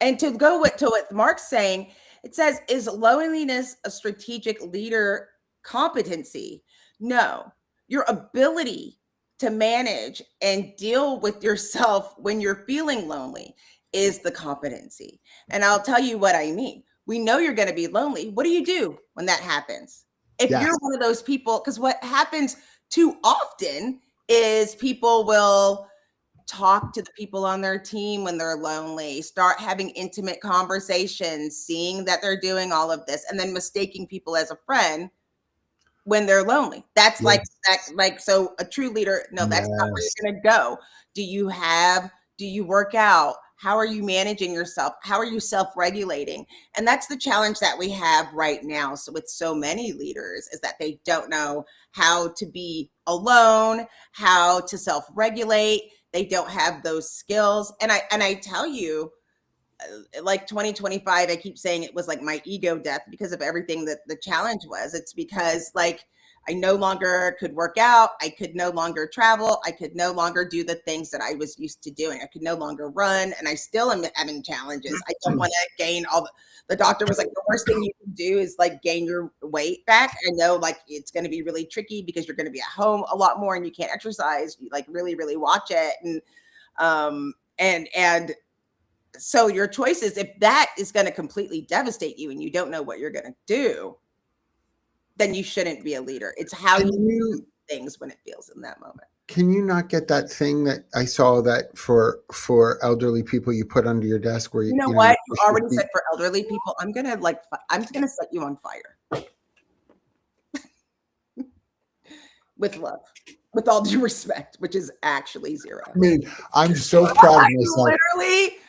And to go to what Mark's saying, it says, is loneliness a strategic leader competency? No, your ability to manage and deal with yourself when you're feeling lonely is the competency. And I'll tell you what I mean. We know you're going to be lonely. What do you do when that happens? If you're one of those people, because what happens too often is people will talk to the people on their team when they're lonely, start having intimate conversations, seeing that they're doing all of this, and then mistaking people as a friend when they're lonely. That's like that, so a true leader, no, that's not where you're gonna go. Do you work out? How are you managing yourself? How are you self-regulating? And that's the challenge that we have right now. So with so many leaders is that they don't know how to be alone, how to self-regulate. They don't have those skills. And I tell you, like 2025, I keep saying it was like my ego death because of everything that the challenge was. It's because like I no longer could work out. I could no longer travel. I could no longer do the things that I was used to doing. I could no longer run. And I still am having challenges. I don't want to gain the doctor was like, the worst thing you can do is like gain your weight back. I know like it's going to be really tricky because you're going to be at home a lot more and you can't exercise. You like really, really watch it. And so your choice is, if that is going to completely devastate you and you don't know what you're going to do, then you shouldn't be a leader. It's how you do things when it feels in that moment. Can you not get that thing that I saw that for elderly people you put under your desk where you know what? You already said for elderly people, I'm going to set you on fire. With love. With all due respect, which is actually 0. I mean, I'm so proud of myself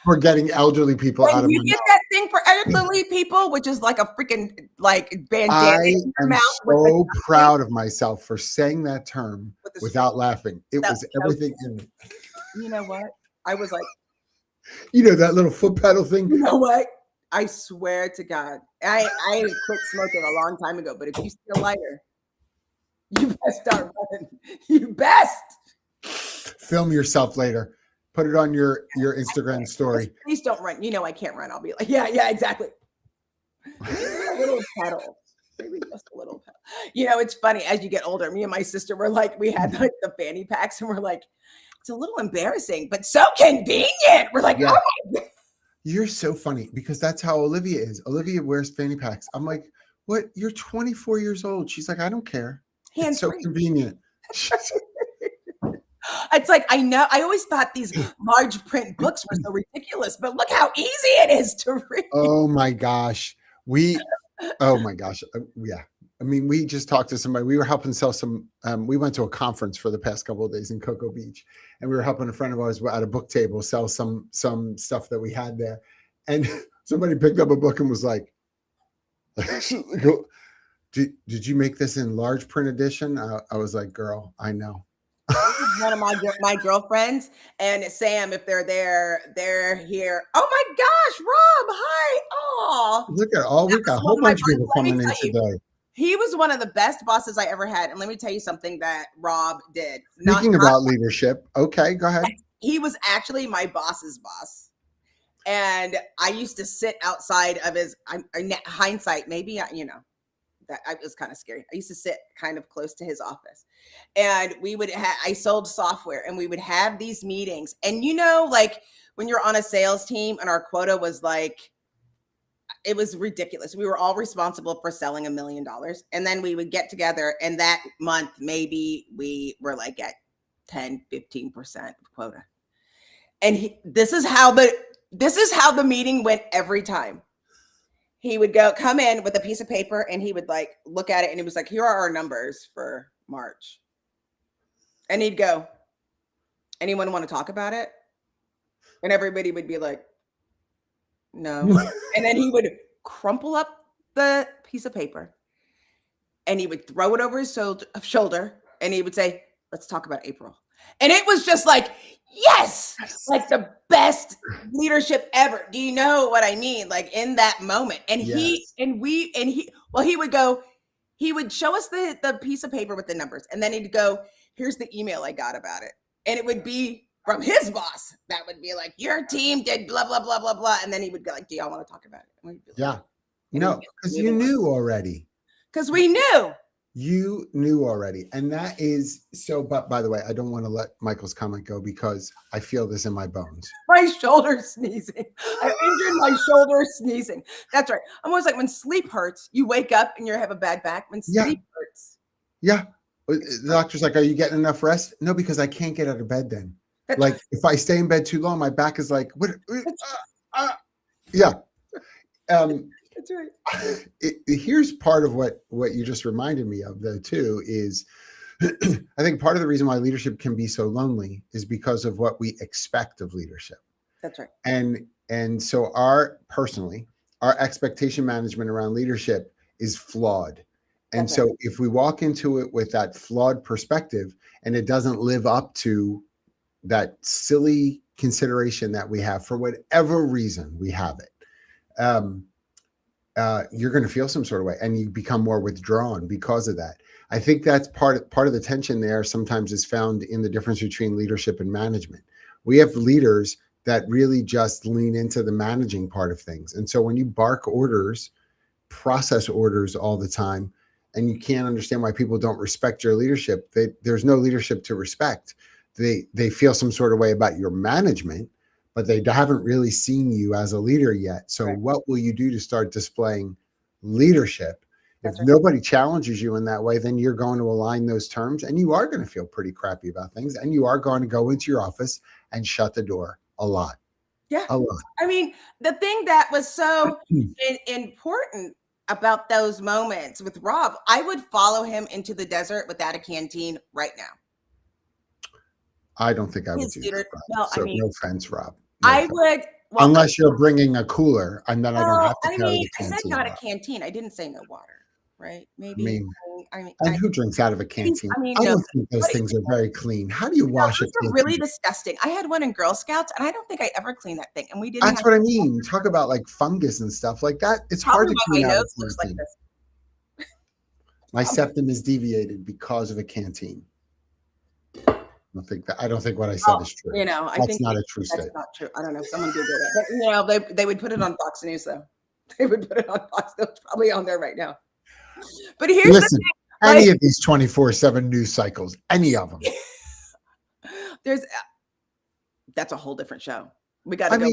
for getting elderly people out of my mouth. You get that thing for elderly people, which is like a freaking like bandana in your mouth. I am so proud of myself for saying that term without laughing. It was everything in me. You know what? I was like, you know, that little foot pedal thing. You know what? I swear to God, I quit smoking a long time ago, but if you see a lighter, you best start running. You best. Film yourself later. Put it on your Instagram story. Please don't run. You know I can't run. I'll be like, yeah, exactly. A little pedal. Maybe just a little pedal. You know, it's funny. As you get older, me and my sister were like, we had like the fanny packs and we're like, it's a little embarrassing, but so convenient. We're like, oh my God. You're so funny because that's how Olivia is. Olivia wears fanny packs. I'm like, what? You're 24 years old. She's like, I don't care. It's so convenient. It's like, I know, I always thought these large print books were so ridiculous, but look how easy it is to read. Oh my gosh. Oh my gosh. Yeah. I mean, we just talked to somebody. We were helping sell some. We went to a conference for the past couple of days in Cocoa Beach, and we were helping a friend of ours at a book table sell some stuff that we had there. And somebody picked up a book and was like, "Did you make this in large print edition?" I was like, "Girl, I know." This is one of my girlfriends and Sam. If they're there, they're here. Oh my gosh, Rob! Hi. Oh, Look at all that we got was a one whole of my bunch of bosses. people Let me coming in tell you, today. he was one of the best bosses I ever had. And let me tell you something that Rob did. Speaking about leadership, okay, go ahead. He was actually my boss's boss. And I used to sit outside of his, hindsight, maybe, that I was kind of scary. I used to sit kind of close to his office, and I sold software, and we would have these meetings. And like when you're on a sales team and our quota was like, it was ridiculous. We were all responsible for selling $1 million. And then we would get together, and that month, maybe we were like at 10, 15% of quota. And this is how the meeting went every time. He would come in with a piece of paper, and he would like look at it, and he was like, "Here are our numbers for March." And he'd go, "Anyone want to talk about it?" And everybody would be like, "No." And then he would crumple up the piece of paper, and he would throw it over his shoulder, and he would say, "Let's talk about April." And it was just like, yes, like the best leadership ever. Do you know what I mean? Like in that moment. And he would show us the piece of paper with the numbers, and then he'd go, "Here's the email I got about it." And it would be from his boss. That would be like, "Your team did blah, blah, blah, blah, blah." And then he would go like, "Do y'all want to talk about it?" And we'd be like, Yeah. No, because you knew already. Because we knew. You knew already. And that is so, but by the way, I don't want to let Michael's comment go because I feel this in my bones. My shoulder sneezing. I injured my shoulder sneezing. That's right. I'm always like, when sleep hurts, you wake up and you have a bad back. When sleep hurts. Yeah. The doctor's like, "Are you getting enough rest?" No, because I can't get out of bed then. That's like right. if I stay in bed too long, my back is like, what? Yeah. That's right. Here's part of what you just reminded me of, though, too, is I think part of the reason why leadership can be so lonely is because of what we expect of leadership. That's right. And so our expectation management around leadership is flawed. And That's so right. if we walk into it with that flawed perspective and it doesn't live up to that silly consideration that we have for whatever reason we have it, you're going to feel some sort of way, and you become more withdrawn because of that. I think that's part of the tension there sometimes is found in the difference between leadership and management. We have leaders that really just lean into the managing part of things. And so when you bark orders, process orders all the time, and you can't understand why people don't respect your leadership, there's no leadership to respect. They feel some sort of way about your management, but they haven't really seen you as a leader yet. So what will you do to start displaying leadership? If nobody challenges you in that way, then you're going to align those terms, and you are going to feel pretty crappy about things, and you are going to go into your office and shut the door a lot. Yeah. A lot. I mean, the thing that was so important about those moments with Rob, I would follow him into the desert without a canteen right now. I don't think I would do that. No, so no offense, Rob. I would. Well, unless you're bringing a cooler, and then I don't have to carry the canteen. I said not a canteen. I didn't say no water, right? Maybe. And who drinks out of a canteen? I don't think those things are very clean. How do you wash a canteen? Really disgusting. I had one in Girl Scouts, and I don't think I ever cleaned that thing. And we didn't. That's what I mean. Talk about like fungus and stuff like that. It's hard to clean out a canteen. Like this. My septum is deviated because of a canteen. I don't think what I said is true. I think not a true statement. That's not true. I don't know. Someone Google it. But, they would put it on Fox News though. They would put it on Fox. It's probably on there right now. But here's the thing. Any of these 24/7 news cycles, any of them. That's a whole different show. We got to go.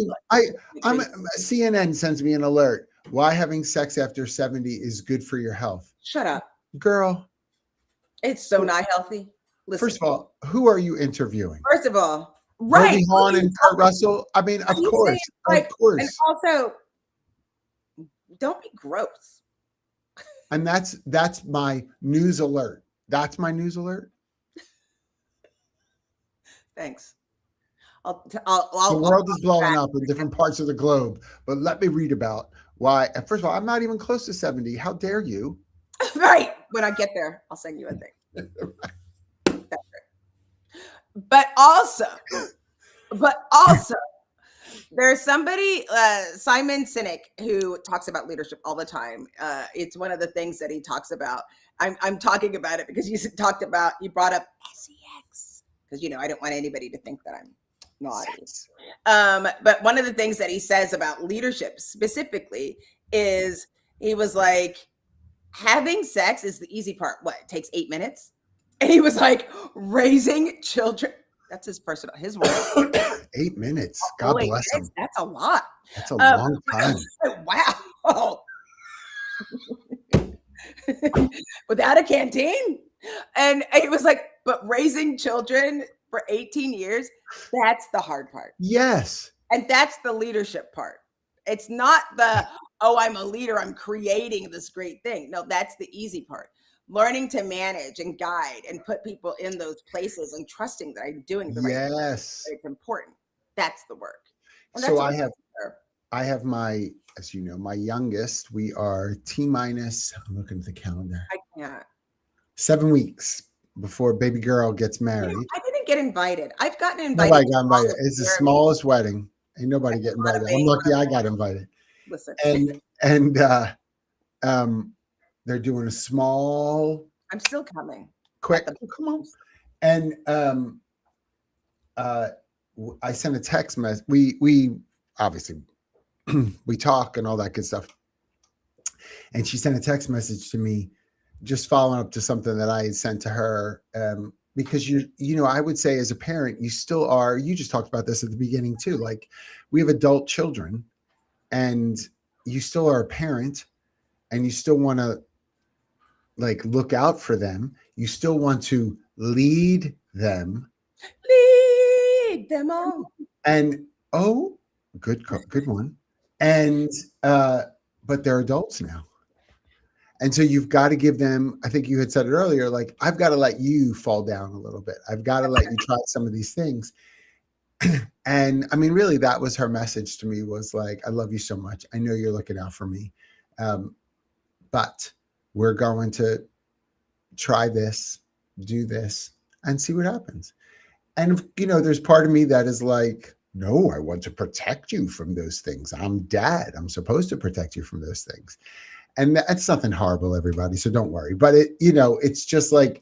I'm CNN sends me an alert. Why having sex after 70 is good for your health. Shut up. Girl. It's so not healthy. Listen. First of all, who are you interviewing? First of all, right. Goldie Hawn and Kurt Russell. I mean, of course. Of course. And also, don't be gross. And that's my news alert. That's my news alert. Thanks. The I'll world is blowing up in different parts of the globe, but let me read about why. And first of all, I'm not even close to 70. How dare you? right when I get there, I'll send you a thing. That's right. But also, there's somebody, Simon Sinek, who talks about leadership all the time. It's one of the things that he talks about. I'm talking about it because you brought up sex because I don't want anybody to think that I'm naughty. But one of the things that he says about leadership specifically is he was like, having sex is the easy part. What? It takes 8 minutes. And he was like, raising children. That's his words. 8 minutes. God Holy bless shit, him. that's a lot. That's a long time. Wow. Without a canteen. And it was like, but raising children for 18 years, that's the hard part. Yes. And that's the leadership part. It's not I'm a leader, I'm creating this great thing. No, that's the easy part. Learning to manage and guide and put people in those places and trusting that I'm doing the right thing. Yes. It's important. That's the work. And So I have my, as you know, my youngest. We are T-minus. I'm looking at the calendar. I can't. 7 weeks before baby girl gets married. I didn't get invited. I've gotten invited. Nobody got invited. It's the smallest wedding. Ain't nobody get invited. I'm lucky I got invited. Listen. And they're doing a small. I'm still coming. Quick. Come on. And I sent a text message. We obviously we talk and all that good stuff. And she sent a text message to me, just following up to something that I had sent to her. Because I would say as a parent, you still are. You just talked about this at the beginning too. Like, we have adult children, and you still are a parent, and you still want to like look out for them. You still want to lead them. Lead them on. And good one. And but they're adults now. And so you've got to give them, I think you had said it earlier, like, I've got to let you fall down a little bit. I've got to let you try some of these things. And I mean, really, that was her message to me, was like, I love you so much. I know you're looking out for me. But we're going to try this, do this, and see what happens. And, there's part of me that is like, no, I want to protect you from those things. I'm dad. I'm supposed to protect you from those things. And that's nothing horrible, everybody. So don't worry. But it's just like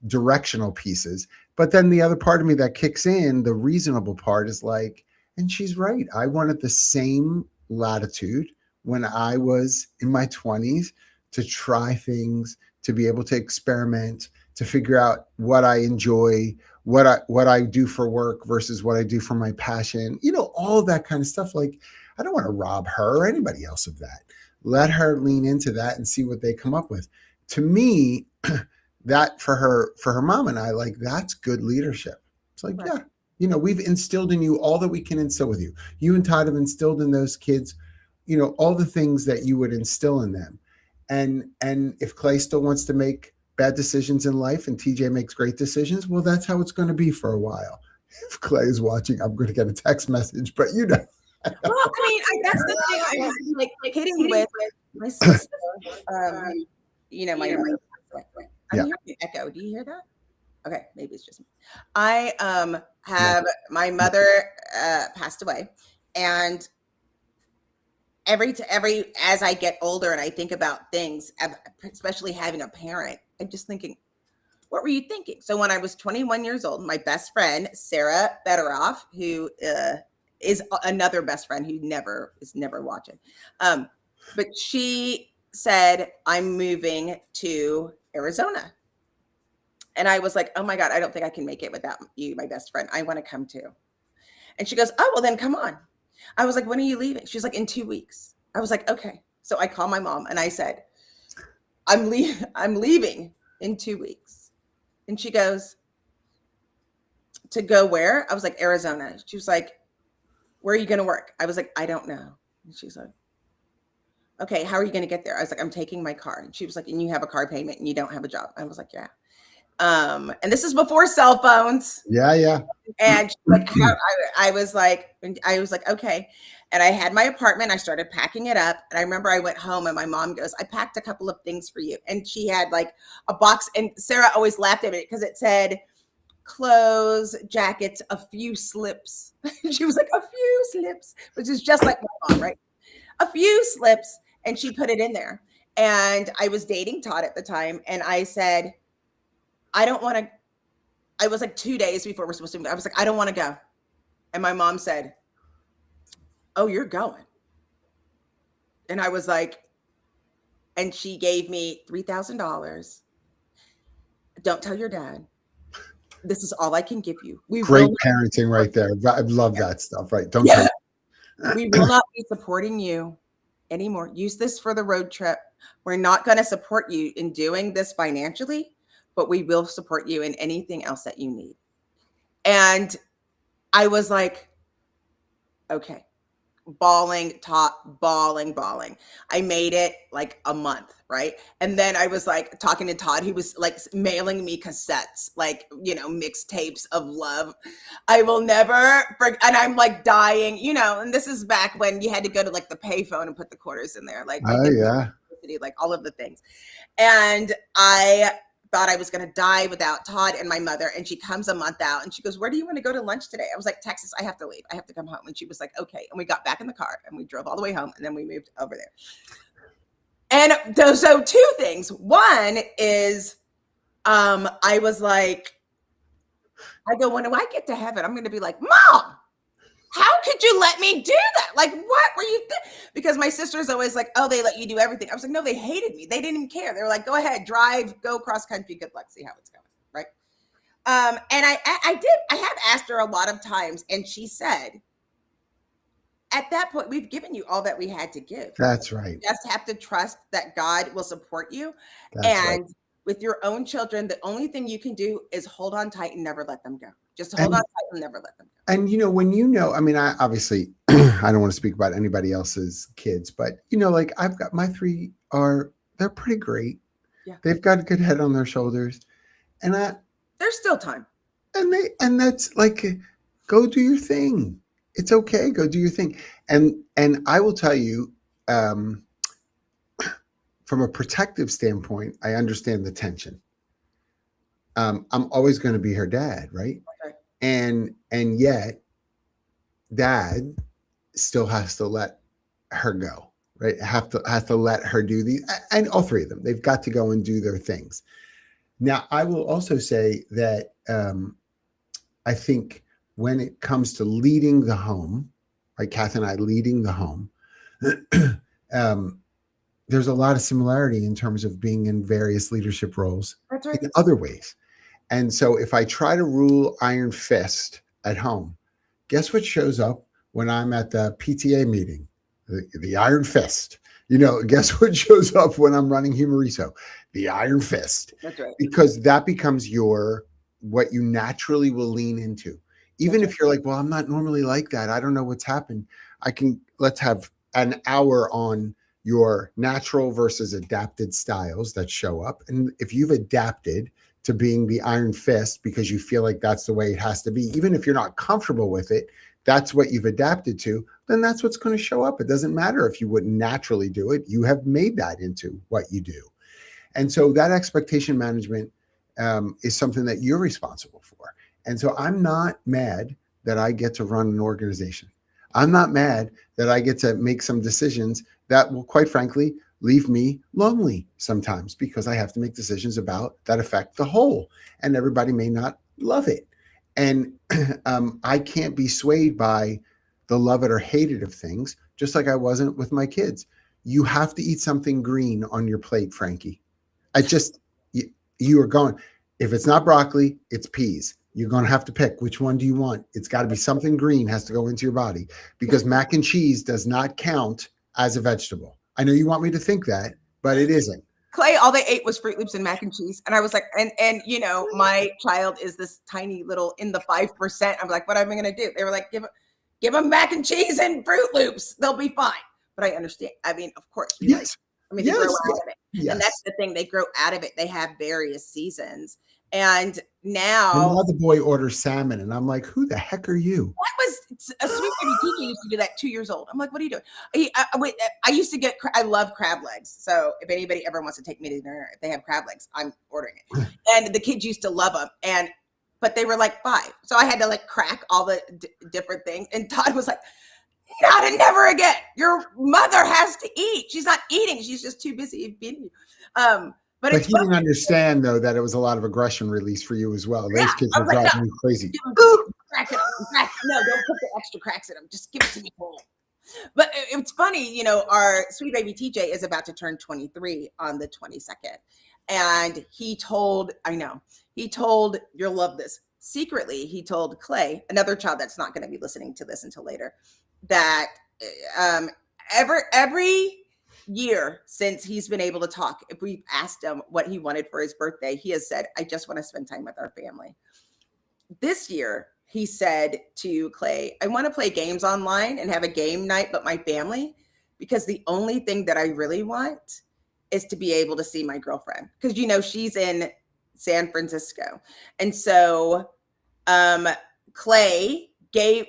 directional pieces. But then the other part of me that kicks in, the reasonable part, is like, and she's right. I wanted the same latitude when I was in my 20s to try things, to be able to experiment, to figure out what I enjoy, what I do for work versus what I do for my passion, all of that kind of stuff. Like, I don't want to rob her or anybody else of that. Let her lean into that and see what they come up with. To me, that for her mom and I, like, that's good leadership. It's like, right. Yeah, we've instilled in you all that we can instill with you. You and Todd have instilled in those kids, all the things that you would instill in them. And if Clay still wants to make bad decisions in life and TJ makes great decisions, well, that's how it's going to be for a while. If Clay is watching, I'm going to get a text message, but Well, I mean, that's the thing. I was like hitting with my sister. My I'm hearing an echo. Do you hear that? Okay, maybe it's just me. I have my mother passed away, and every as I get older and I think about things, especially having a parent, I'm just thinking, what were you thinking? So when I was 21 years old, my best friend Sarah Betteroff, who is another best friend who is never watching, but she said, I'm moving to Arizona. And I was like, oh my God, I don't think I can make it without you, my best friend. I want to come too. And she goes, oh, well then come on. I was like, when are you leaving? She's like, in 2 weeks. I was like, okay. So I called my mom and I said, I'm leaving in 2 weeks. And she goes, to go where? I was like, Arizona. She was like, where are you going to work? I was like, I don't know. And she's like, okay, how are you going to get there? I was like, I'm taking my car. And she was like, and you have a car payment and you don't have a job. I was like, yeah. And this is before cell phones. Yeah, yeah. And she's like, I was like, okay. And I had my apartment. I started packing it up. And I remember I went home and my mom goes, I packed a couple of things for you. And she had like a box. And Sarah always laughed at it because it said clothes, jackets, a few slips. She was like, a few slips, which is just like my mom, right? A few slips. And she put it in there. And I was dating Todd at the time. And I said, I don't want to. I was like 2 days before we're supposed to move. I was like, I don't want to go. And my mom said, oh, you're going. And I was like, and she gave me $3,000. Don't tell your dad. This is all I can give you. Great parenting right there. I love that stuff, right? Don't tell. We will not be supporting you anymore. Use this for the road trip. We're not going to support you in doing this financially, but we will support you in anything else that you need. And I was like, okay, bawling. I made it like a month, right? And then I was like talking to Todd, he was like mailing me cassettes, like, mixtapes of love. I will never forget. And I'm like dying, and this is back when you had to go to like the payphone and put the quarters in there. Like, oh yeah. Like all of the things. And I thought I was going to die without Todd and my mother. And she comes a month out and she goes, where do you want to go to lunch today? I was like, Texas, I have to leave. I have to come home. And she was like, okay. And we got back in the car and we drove all the way home and then we moved over there. And so two things. One is, I was like, I go, when do I get to heaven? I'm going to be like, Mom, how could you let me do that? Like, what were you Because my sister's always like, oh, they let you do everything. I was like, no, they hated me. They didn't even care. They were like, go ahead, drive, go cross country. Good luck. See how it's going. Right. And I have asked her a lot of times. And she said, at that point, we've given you all that we had to give. That's right. You just have to trust that God will support you. And with your own children, the only thing you can do is hold on tight and never let them go. Just hold on tight and never let them go. And, I mean, I obviously, I don't want to speak about anybody else's kids, but, like I've got my three they're pretty great. Yeah. They've got a good head on their shoulders. And there's still time. And that's like, go do your thing. It's okay. Go do your thing. And I will tell you, from a protective standpoint, I understand the tension. I'm always going to be her dad, right? Okay. And yet, Dad still has to let her go, right? Has to let her do these, and all three of them. They've got to go and do their things. Now, I will also say that I think when it comes to leading the home, right, Kath and I leading the home, there's a lot of similarity in terms of being in various leadership roles. That's right. In other ways. And so if I try to rule iron fist at home, guess what shows up when I'm at the PTA meeting? The iron fist. Guess what shows up when I'm running Humoriso? The iron fist. That's right. Because that becomes what you naturally will lean into. Even if you're like, well, I'm not normally like that. I don't know what's happened. Let's have an hour on your natural versus adapted styles that show up. And if you've adapted to being the iron fist because you feel like that's the way it has to be, even if you're not comfortable with it, that's what you've adapted to, then that's what's going to show up. It doesn't matter if you wouldn't naturally do it. You have made that into what you do. And so that expectation management is something that you're responsible for. And so I'm not mad that I get to run an organization. I'm not mad that I get to make some decisions that will, quite frankly, leave me lonely sometimes because I have to make decisions that affect the whole, and everybody may not love it. And I can't be swayed by the love it or hate it of things, just like I wasn't with my kids. You have to eat something green on your plate, Frankie. You are going, if it's not broccoli, it's peas. You're going to have to pick which one do you want. It's got to be something green has to go into your body because mac and cheese does not count as a vegetable. I know you want me to think that, but it isn't. Clay, all they ate was Fruit Loops and mac and cheese. And I was like, and my child is this tiny little in the 5%. I'm like, what am I going to do? They were like, give them mac and cheese and Fruit Loops. They'll be fine. but I understand. I mean, of course, we like, Yes. I mean, they grow Yes. out of it. And that's Yes. the thing. They grow out of it. They have various seasons. And And now now the boy orders salmon, and I'm like, who the heck are you? that was a sweet baby teacher used to do that 2 years old. I'm like, what are you doing? I used to get, I love crab legs. So if anybody ever wants to take me to dinner, if they have crab legs, I'm ordering it. And the kids used to love them. But they were like 5. So I had to like crack all the different things. And Todd was like, not and never again. Your mother has to eat. She's not eating. She's just too busy feeding you. But But it's he funny. didn't understand, though, that it was a lot of aggression release for you as well. Yeah, Those kids I were was like, driving me crazy. Crack it up. No, don't put the extra cracks in them. Just give it to me whole. But it's funny, our sweet baby TJ is about to turn 23 on the 22nd. And he told, you'll love this. Secretly, he told Clay, another child that's not going to be listening to this until later, that every year since he's been able to talk, if we've asked him what he wanted for his birthday, he has said, I just want to spend time with our family. This year, he said to Clay, I want to play games online and have a game night, but my family, because the only thing that I really want is to be able to see my girlfriend. Because, she's in San Francisco. And so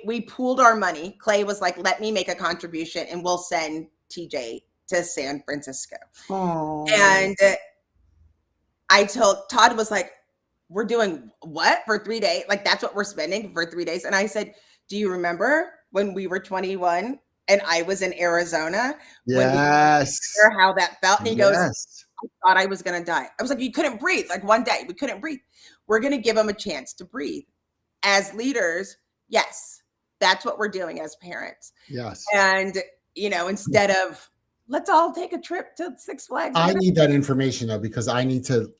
we pooled our money. Clay was like, let me make a contribution and we'll send TJ to San Francisco. Aww. And Todd was like, we're doing what for 3 days? Like, that's what we're spending for 3 days. And I said, do you remember when we were 21 and I was in Arizona? Yes. When how that felt? And he goes, Yes. I thought I was going to die. I was like, you couldn't breathe. Like one day we couldn't breathe. We're going to give him a chance to breathe. As leaders, yes, that's what we're doing as parents. Yes. And, instead of let's all take a trip to Six Flags. I need that information, though, because I need to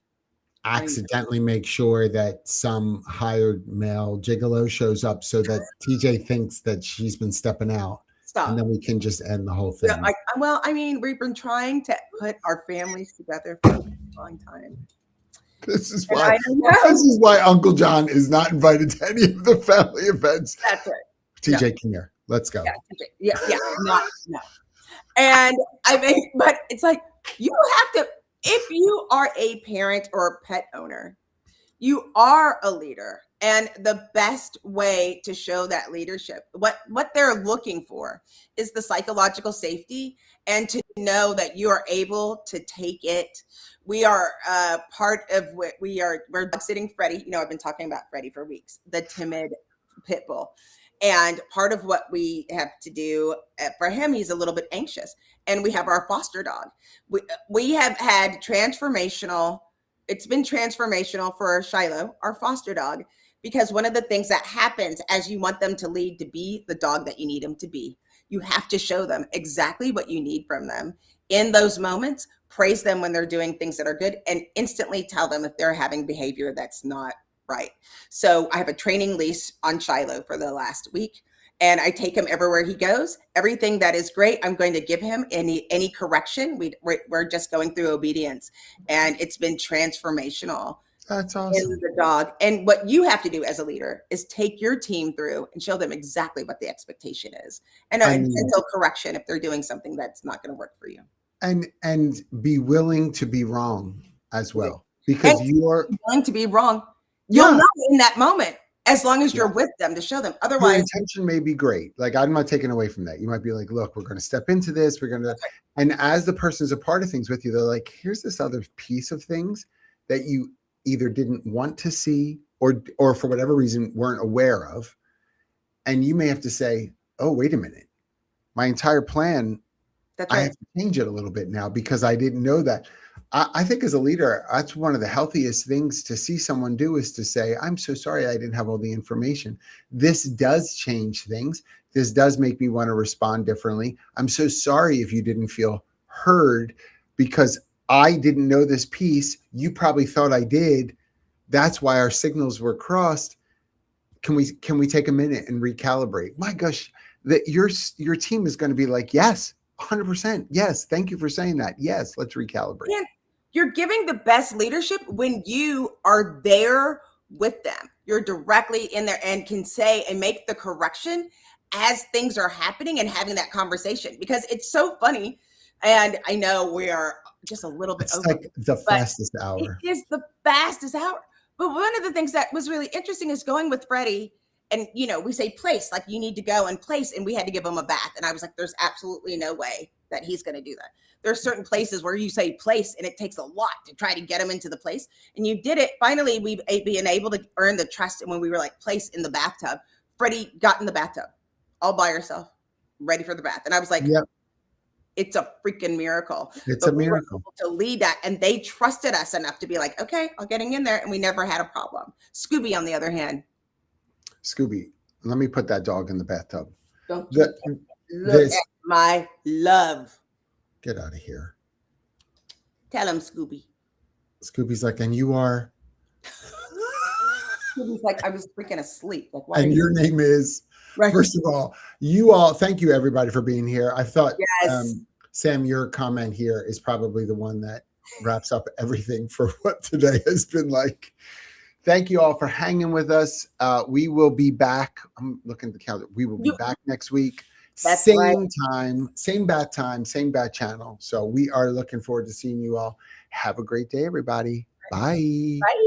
accidentally make sure that some hired male gigolo shows up so that TJ thinks that she's been stepping out. Stop. And then we can just end the whole thing. Yeah, we've been trying to put our families together for a long time. This is why Uncle John is not invited to any of the family events. That's right. TJ, come here. Let's go. Yeah. No. And but it's like, you have to, if you are a parent or a pet owner, you are a leader. And the best way to show that leadership, what they're looking for is the psychological safety and to know that you are able to take it. We are part of what we're dog sitting Freddie. I've been talking about Freddie for weeks, the timid pit bull. And part of what we have to do for him, he's a little bit anxious. And we have our foster dog. We have had it's been transformational for Shiloh, our foster dog, because one of the things that happens as you want them to lead to be the dog that you need them to be, you have to show them exactly what you need from them in those moments, praise them when they're doing things that are good, and instantly tell them if they're having behavior that's not right. So I have a training leash on Shiloh for the last week, and I take him everywhere he goes. Everything that is great, I'm going to give him. Any correction, we're just going through obedience, and it's been transformational. That's awesome. In the dog. And what you have to do as a leader is take your team through and show them exactly what the expectation is, and a gentle correction if they're doing something that's not going to work for you. And be willing to be wrong as well, because you're willing to be wrong. You'll know in that moment, as long as you're with them to show them. Otherwise, your intention may be great. Like, I'm not taking away from that. You might be like, look, we're going to step into this. We're going to, and as the person's a part of things with you, they're like, here's this other piece of things that you either didn't want to see or for whatever reason weren't aware of. And you may have to say, oh, wait a minute. My entire plan, I have to change it a little bit now because I didn't know that. I think as a leader, that's one of the healthiest things to see someone do is to say, I'm so sorry I didn't have all the information. This does change things. This does make me want to respond differently. I'm so sorry if you didn't feel heard because I didn't know this piece. You probably thought I did. That's why our signals were crossed. Can we take a minute and recalibrate? My gosh, that your team is going to be like, yes, 100%. Yes. Thank you for saying that. Yes. Let's recalibrate. And you're giving the best leadership when you are there with them. You're directly in there and can say and make the correction as things are happening and having that conversation, because it's so funny. And I know we are just a little bit It's over, like the but fastest it hour. is the fastest hour. But one of the things that was really interesting is going with Freddie. And, you know, we say place, like you need to go and place. And we had to give him a bath. And I was like, there's absolutely no way that he's going to do that. There's certain places where you say place and it takes a lot to try to get him into the place. And you did it. Finally, we've been able to earn the trust. And when we were like place in the bathtub, Freddie got in the bathtub all by herself, ready for the bath. And I was like, Yep, it's a freaking miracle. it's a But we were miracle. able to lead that, and they trusted us enough to be like, okay, I'll getting in there, and we never had a problem. Scooby, on the other hand, Scooby, let me put that dog in the bathtub. don't you look This at my love. get out of here. Tell him, Scooby. Scooby's like, and you are, Scooby's like, I was freaking asleep. Like, why? and your name is. Right. First of all, you all, thank you everybody for being here. I thought, Yes. Sam, your comment here is probably the one that wraps up everything for what today has been like. Thank you all for hanging with us. We will be back. I'm looking at the calendar. We will be back next week. That's same right. time, same bat channel. So we are looking forward to seeing you all. Have a great day, everybody. Bye. Bye.